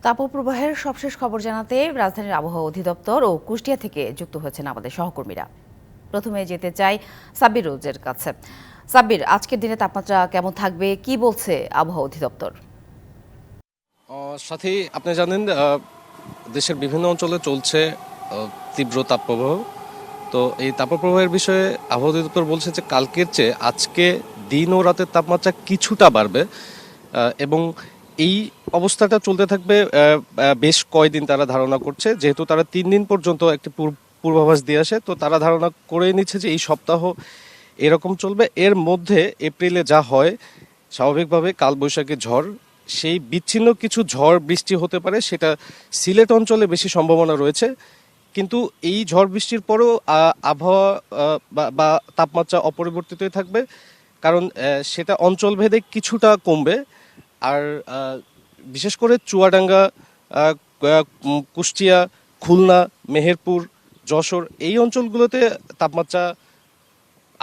তাপপ্রবাহের সবশেষ খবর জানাতে রাজধানীর আবহাওয়া অধিদপ্তর ও কুষ্টিয়া থেকে যুক্ত হয়েছেন আমাদের সহকর্মীরা। প্রথমে যেতে চাই সাব্বির রোজের কাছে। সাব্বির, আজকের দিনে তাপমাত্রা কেমন থাকবে, কি বলছে আবহাওয়া অধিদপ্তর? সাথে আপনি জানেন দেশের বিভিন্ন অঞ্চলে চলছে তীব্র তাপপ্রবাহ। তো এই তাপপ্রবাহের বিষয়ে আবহাওয়া অধিদপ্তর বলছে যে কালকের চেয়ে আজকে দিন ও রাতের তাপমাত্রা কিছুটা বাড়বে এবং এই অবস্থাটা চলতে থাকবে বেশ কয়দিন তারা ধারণা করছে, যেহেতু তারা 3 দিন পর্যন্ত একটি পূর্বাভাস দিয়ে আসে। তো তারা ধারণা করে নিচ্ছে যে এই সপ্তাহ এরকম চলবে। এর মধ্যে এপ্রিলে যা হয় স্বাভাবিকভাবে কালবৈশাখী ঝড়, সেই বিচ্ছিন্ন কিছু ঝড় বৃষ্টি হতে পারে, সেটা সিলেট অঞ্চলে বেশি সম্ভাবনা রয়েছে। কিন্তু এই ঝড় বৃষ্টির পরেও আবহাওয়া বা তাপমাত্রা অপরিবর্তিতই থাকবে, কারণ সেটা অঞ্চলভেদে কিছুটা কমবে। আর বিশেষ করে চুয়াডাঙ্গা, কুষ্টিয়া, খুলনা, মেহেরপুর, যশোর এই অঞ্চলগুলোতে তাপমাত্রা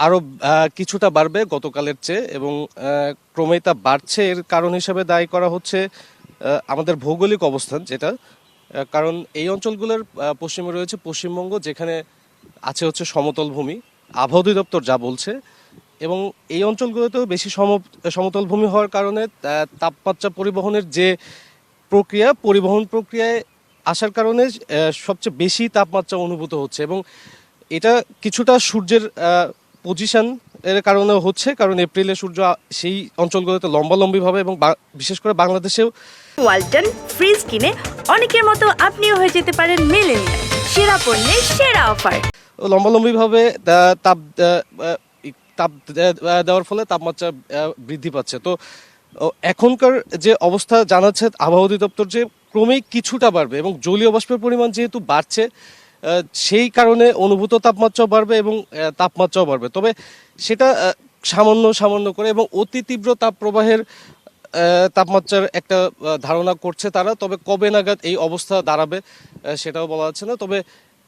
আরও কিছুটা বাড়বে গতকালের চেয়ে, এবং ক্রমেই তা বাড়ছে। এর কারণ হিসেবে দায়ী করা হচ্ছে আমাদের ভৌগোলিক অবস্থান, যেটা কারণ এই অঞ্চলগুলোর পশ্চিমে রয়েছে পশ্চিমবঙ্গ, যেখানে আছে হচ্ছে সমতল ভূমি, আবহাওয়া অধিদপ্তর যা বলছে। এবং এই অঞ্চলগুলোতেও বেশি সমতল ভূমি হওয়ার কারণে তাপমাত্রা পরিবহনের যে পরিবহন প্রক্রিয়ায় আসার কারণে সবচেয়ে বেশি তাপমাত্রা অনুভূত হচ্ছে। এবং এটা কিছুটা সূর্যের পজিশন এর কারণে হচ্ছে, কারণ এপ্রিলে সূর্য সেই অঞ্চলগুলোতে লম্বালম্বিভাবে এবং বিশেষ করে বাংলাদেশেও। ওয়ালটন ফ্রিজ কিনে অনেকের মতো আপনিও হয়ে যেতে পারেন মিলেনিয়াল। সেরা পণ্যের সেরা অফার। লম্বালম্বিভাবে তাপ তাপ দেওয়ার ফলে তাপমাত্রা বৃদ্ধি পাচ্ছে। তো এখনকার যে অবস্থা জানাচ্ছে আবহাওয়া অধিদপ্তর, যে ক্রমেই কিছুটা বাড়বে এবং জলীয় বাষ্পের পরিমাণ যেহেতু বাড়ছে, সেই কারণে অনুভূত তাপমাত্রাও বাড়বে এবং তাপমাত্রাও বাড়বে, তবে সেটা সামান্য সামান্য করে। এবং অতি তীব্র তাপপ্রবাহের তাপমাত্রার একটা ধারণা করছে তারা, তবে কবে নাগাদ এই অবস্থা দাঁড়াবে সেটাও বলা যাচ্ছে না। তবে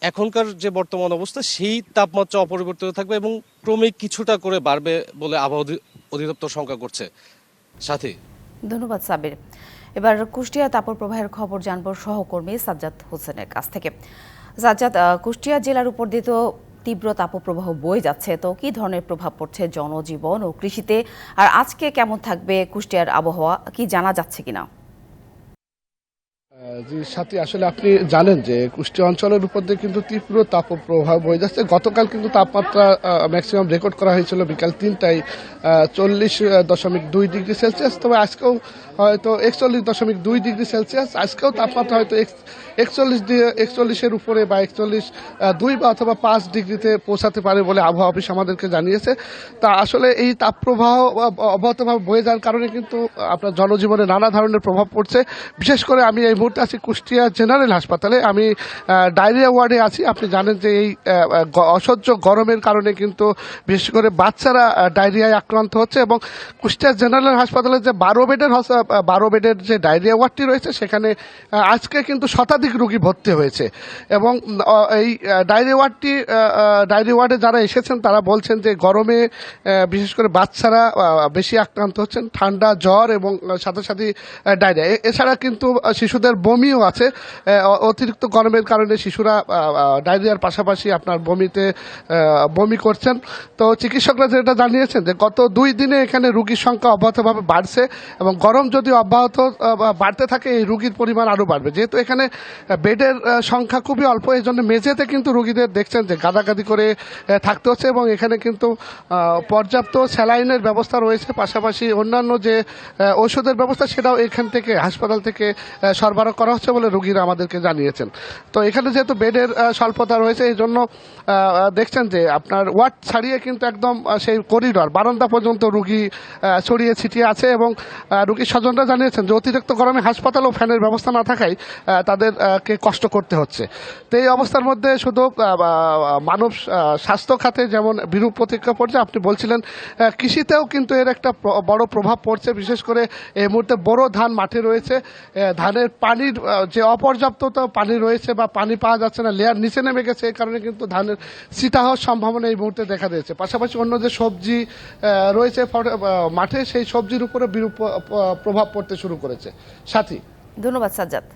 এখনকার যে বর্তমান অবস্থা, সেই তাপমাত্রা অপরিবর্তিত থাকবে এবং ক্রমেই কিছুটা করে বাড়বে বলে আবহাওয়া অধিদপ্তর শঙ্কা করছে। সাথী, ধন্যবাদ সাব্বির। এবার কুষ্টিয়া তাপপ্রবাহের খবর জানবো সহকর্মী সাজ্জাদ হোসেনের কাছ থেকে। সাজ্জাদ, কুষ্টিয়া জেলার উপর দিয়ে তো তীব্র তাপপ্রবাহ বয়ে যাচ্ছে, তো কি ধরনের প্রভাব পড়ছে জনজীবন ও কৃষিতে? আর আজকে কেমন থাকবে কুষ্টিয়ার আবহাওয়া, কি জানা যাচ্ছে কিনা? জি সাথী, আসলে আপনি জানেন যে কুষ্টিয়া অঞ্চলের উপর দিয়ে কিন্তু তীব্র তাপপ্রবাহ বয়ে যাচ্ছে। গতকাল কিন্তু তাপমাত্রা ম্যাক্সিমাম রেকর্ড করা হয়েছিল বিকাল 3টায় 40.2 ডিগ্রি সেলসিয়াস। তবে আজকেও হয়তো 41.2 ডিগ্রি সেলসিয়াস। আজকেও তাপমাত্রা হয়তো 41-এর উপরে বা 41.2 বা অথবা 5 ডিগ্রিতে পৌঁছাতে পারে বলে আবহাওয়া অফিস আমাদেরকে জানিয়েছে। তা আসলে এই তাপপ্রবাহ অব্যাহতভাবে বয়ে যাওয়ার কারণে কিন্তু আপনার জনজীবনে নানা ধরনের প্রভাব পড়ছে। বিশেষ করে আমি এই মুহূর্তে আছি কুষ্টিয়া জেনারেল হাসপাতালে। আমি ডায়রিয়া ওয়ার্ডে আছি। আপনি জানেন যে এই অসহ্য গরমের কারণে কিন্তু বিশেষ করে বাচ্চারা ডায়রিয়ায় আক্রান্ত হচ্ছে, এবং কুষ্টিয়া জেনারেল হাসপাতালে যে 12 বেডের যে ডায়রিয়া ওয়ার্ডটি রয়েছে, সেখানে আজকে কিন্তু শতাধিক রোগী ভর্তি হয়েছে। এবং এই ডায়রিয়া ওয়ার্ডে যারা এসেছেন তারা বলছেন যে গরমে বিশেষ করে বাচ্চারা বেশি আক্রান্ত হচ্ছেন, ঠান্ডা, জ্বর এবং সাথে সাথে ডায়রিয়া। এছাড়া কিন্তু শিশুদের বমিও আছে। অতিরিক্ত গরমের কারণে শিশুরা ডায়রিয়ার পাশাপাশি আপনার বমি করছেন। তো চিকিৎসকরা যেটা জানিয়েছেন যে গত 2 দিনে এখানে রোগীর সংখ্যা অব্যাহতভাবে বাড়ছে, এবং গরম যদি অব্যাহত বাড়তে থাকে এই রোগীর পরিমাণ আরও বাড়বে। যেহেতু এখানে বেডের সংখ্যা খুবই অল্প, এই জন্য মেঝেতে কিন্তু রোগীদের দেখছেন যে গাদাগাদি করে থাকতে হচ্ছে, এবং এখানে কিন্তু পর্যাপ্ত স্যালাইনের ব্যবস্থা রয়েছে, পাশাপাশি অন্যান্য যে ওষুধের ব্যবস্থা সেটাও এখান থেকে হাসপাতাল থেকে সরবরাহ করা হচ্ছে বলে রোগীরা আমাদেরকে জানিয়েছেন। তো এখানে যেহেতু বেডের স্বল্পতা রয়েছে, এই জন্য দেখছেন যে আপনার ওয়ার্ড ছাড়িয়ে কিন্তু একদম সেই করিডর বারান্দা পর্যন্ত রোগী ছড়িয়ে ছিটিয়ে আছে, এবং রোগীর স্বজনরা জানিয়েছেন যে অতিরিক্ত গরমে হাসপাতালেও ফ্যানের ব্যবস্থা না থাকায় তাদেরকে কষ্ট করতে হচ্ছে। তো এই অবস্থার মধ্যে শুধু মানব স্বাস্থ্য খাতে যেমন বিরূপ প্রতিক্রিয়া পড়ছে, আপনি বলছিলেন কৃষিতেও কিন্তু এর একটা বড় প্রভাব পড়ছে। বিশেষ করে এই মুহূর্তে বড় ধান মাঠে রয়েছে, ধানের পানির যে অপর্যাপ্ততা পানি রয়েছে বা পানি পাওয়া যাচ্ছে না, লেয়ার নিচে নেমে গেছে, এই কারণে কিন্তু ধানের ছিটা হওয়ার সম্ভাবনা এই মুহূর্তে দেখা দিয়েছে। পাশাপাশি অন্য যে সবজি রয়েছে মাঠে, সেই সবজির উপরে বিরূপ প্রভাব পড়তে শুরু করেছে। সাথী, ধন্যবাদ সাজ্জাদ।